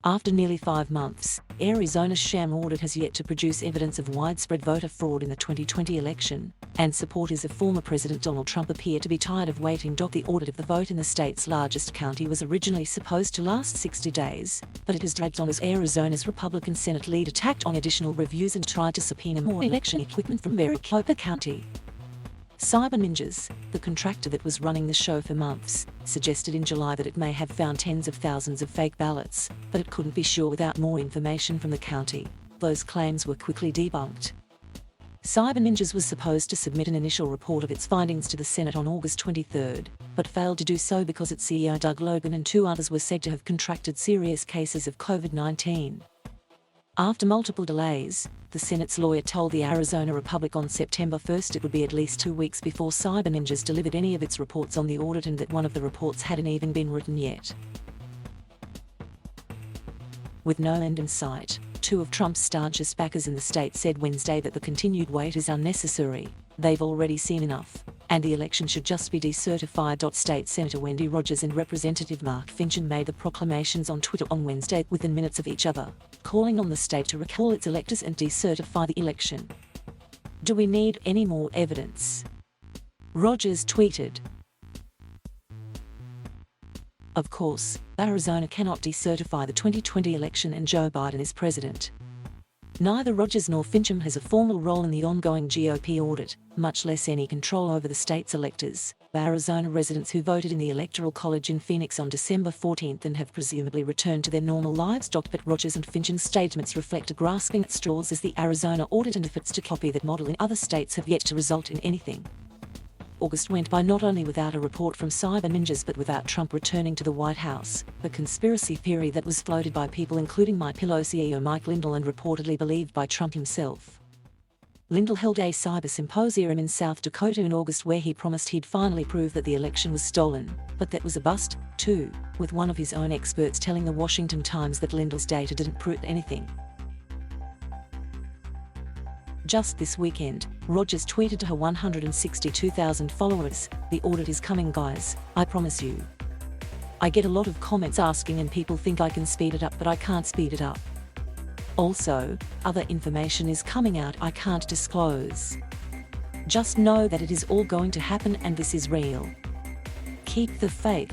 After nearly 5 months, Arizona's sham audit has yet to produce evidence of widespread voter fraud in the 2020 election, and supporters of former President Donald Trump appear to be tired of waiting. The audit of the vote in the state's largest county was originally supposed to last 60 days, but it has dragged on as Arizona's Republican Senate leader tacked on additional reviews and tried to subpoena more election equipment from Maricopa County. Cyber Ninjas, the contractor that was running the show for months, suggested in July that it may have found tens of thousands of fake ballots, but it couldn't be sure without more information from the county. Those claims were quickly debunked. Cyber Ninjas was supposed to submit an initial report of its findings to the Senate on August 23, but failed to do so because its CEO Doug Logan and 2 others were said to have contracted serious cases of COVID-19. After multiple delays, the Senate's lawyer told the Arizona Republic on September 1 it would be at least 2 weeks before Cyber Ninjas delivered any of its reports on the audit, and that one of the reports hadn't even been written yet. With no end in sight, 2 of Trump's staunchest backers in the state said Wednesday that the continued wait is unnecessary. They've already seen enough, and the election should just be decertified. State Senator Wendy Rogers and Representative Mark Finchem made the proclamations on Twitter on Wednesday within minutes of each other, calling on the state to recall its electors and decertify the election. "Do we need any more evidence?" Rogers tweeted. Of course, Arizona cannot decertify the 2020 election and Joe Biden is president. Neither Rogers nor Finchem has a formal role in the ongoing GOP audit, much less any control over the state's electors, Arizona residents who voted in the Electoral College in Phoenix on December 14 and have presumably returned to their normal lives. But Rogers and Finchem's statements reflect a grasping at straws as the Arizona audit and efforts to copy that model in other states have yet to result in anything. August went by not only without a report from Cyber Ninjas but without Trump returning to the White House, a conspiracy theory that was floated by people including MyPillow CEO Mike Lindell and reportedly believed by Trump himself. Lindell held a cyber symposium in South Dakota in August where he promised he'd finally prove that the election was stolen, but that was a bust, too, with one of his own experts telling the Washington Times that Lindell's data didn't prove anything. Just this weekend, Rogers tweeted to her 162,000 followers, "The audit is coming, guys, I promise you. I get a lot of comments asking and people think I can speed it up, but I can't speed it up. Also, other information is coming out I can't disclose. Just know that it is all going to happen and this is real. Keep the faith."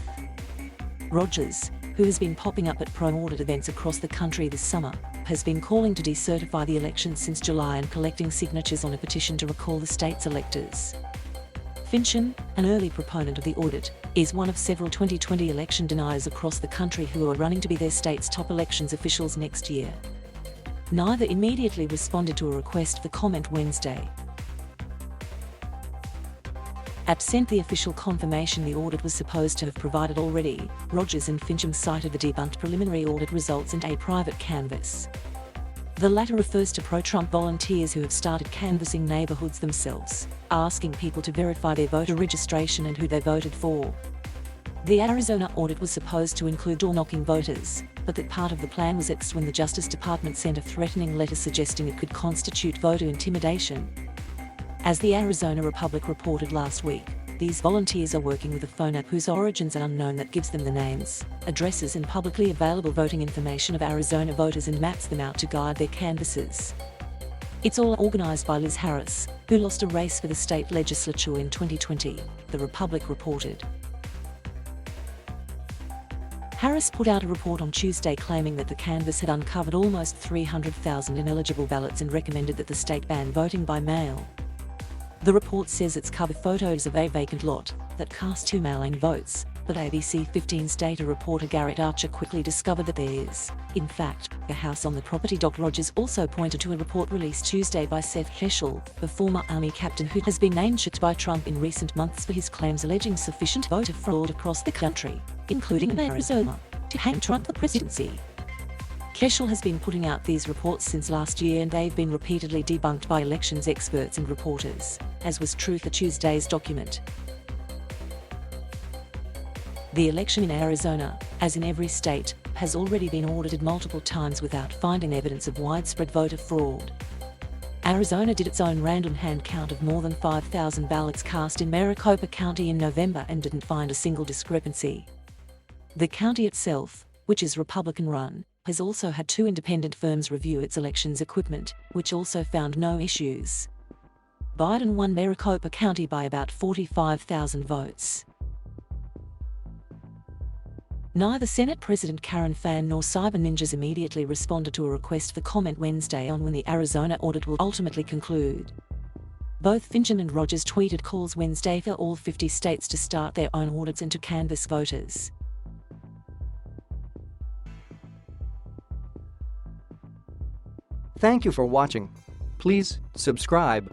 Rogers, who has been popping up at pro-audit events across the country this summer, has been calling to decertify the election since July and collecting signatures on a petition to recall the state's electors. Finchem, an early proponent of the audit, is one of several 2020 election deniers across the country who are running to be their state's top elections officials next year. Neither immediately responded to a request for comment Wednesday. Absent the official confirmation the audit was supposed to have provided already, Rogers and Finchem cited the debunked preliminary audit results and a private canvass. The latter refers to pro-Trump volunteers who have started canvassing neighborhoods themselves, asking people to verify their voter registration and who they voted for. The Arizona audit was supposed to include door-knocking voters, but that part of the plan was axed when the Justice Department sent a threatening letter suggesting it could constitute voter intimidation. As the Arizona Republic reported last week, these volunteers are working with a phone app whose origins are unknown that gives them the names, addresses and publicly available voting information of Arizona voters and maps them out to guide their canvasses. It's all organized by Liz Harris, who lost a race for the state legislature in 2020, the Republic reported. Harris put out a report on Tuesday claiming that the canvass had uncovered almost 300,000 ineligible ballots and recommended that the state ban voting by mail. The report says it's covered photos of a vacant lot that cast 2 mail-in votes, but ABC 15's data reporter Garrett Archer quickly discovered that there is, in fact, a house on the property. Rogers also pointed to a report released Tuesday by Seth Keshel, the former Army captain who has been named by Trump in recent months for his claims alleging sufficient voter fraud across the country, including Arizona, to hang Trump the presidency. Keshel has been putting out these reports since last year and they've been repeatedly debunked by elections experts and reporters, as was true for Tuesday's document. The election in Arizona, as in every state, has already been audited multiple times without finding evidence of widespread voter fraud. Arizona did its own random hand count of more than 5,000 ballots cast in Maricopa County in November and didn't find a single discrepancy. The county itself, which is Republican-run, has also had 2 independent firms review its elections equipment, which also found no issues. Biden won Maricopa County by about 45,000 votes. Neither Senate President Karen Fann nor Cyber Ninjas immediately responded to a request for comment Wednesday on when the Arizona audit will ultimately conclude. Both Finjan and Rogers tweeted calls Wednesday for all 50 states to start their own audits and to canvass voters. Thank you for watching. Please subscribe.